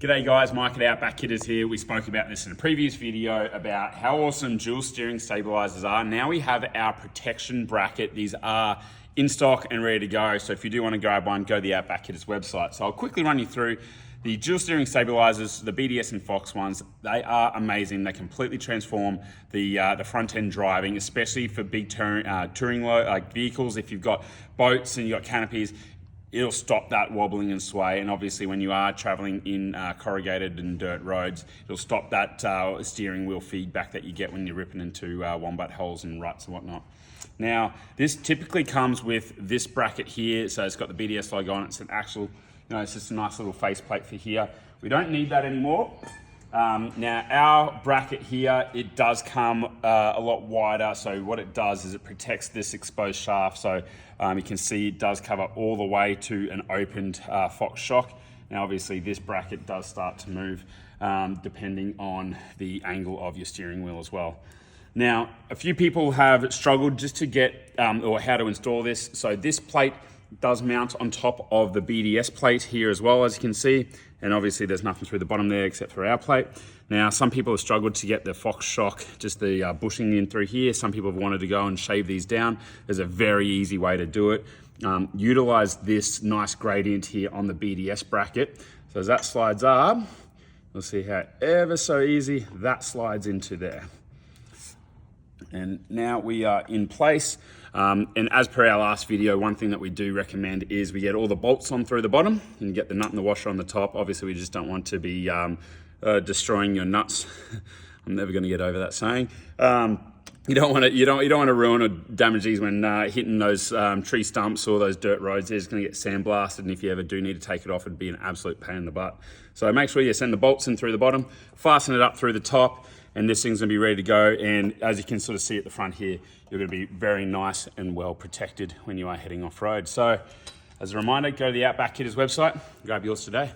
G'day guys, Mike at Outback Kitters here. We spoke about this in a previous video about how awesome dual steering stabilizers are. Now we have our protection bracket. These are in stock and ready to go. So if you do want to grab one, go to the Outback Kitters website. So I'll quickly run you through the dual steering stabilizers, the BDS and Fox ones. They are amazing. They completely transform the front end driving, especially for big touring vehicles. If you've got boats and you've got canopies, it'll stop that wobbling and sway. And obviously when you are traveling in corrugated and dirt roads, it'll stop that steering wheel feedback that you get when you're ripping into wombat holes and ruts and whatnot. Now, this typically comes with this bracket here. So it's got the BDS logo on it. It's an actual, it's just a nice little faceplate for here. We don't need that anymore. Now our bracket here, it does come a lot wider. So what it does is it protects this exposed shaft. So you can see it does cover all the way to an opened Fox shock. Now obviously this bracket does start to move depending on the angle of your steering wheel as well. Now a few people have struggled just to get or how to install this. So this plate does mount on top of the BDS plate here as well, as you can see. And obviously there's nothing through the bottom there except for our plate. Now, some people have struggled to get the Fox shock, just the bushing in through here. Some people have wanted to go and shave these down. There's a very easy way to do it. Utilize this nice gradient here on the BDS bracket. So as that slides up, you'll see how ever so easy that slides into there. And now we are in place. And as per our last video, one thing that we do recommend is we get all the bolts on through the bottom and get the nut and the washer on the top. Obviously, we just don't want to be destroying your nuts. I'm never going to get over that saying. You don't want to ruin or damage these when hitting those tree stumps or those dirt roads. They're just going to get sandblasted, and if you ever do need to take it off, it'd be an absolute pain in the butt. So make sure you send the bolts in through the bottom, fasten it up through the top, and this thing's gonna be ready to go. And as you can sort of see at the front here, you're gonna be very nice and well protected when you are heading off-road. So as a reminder, go to the Outback Kitters website, grab yours today.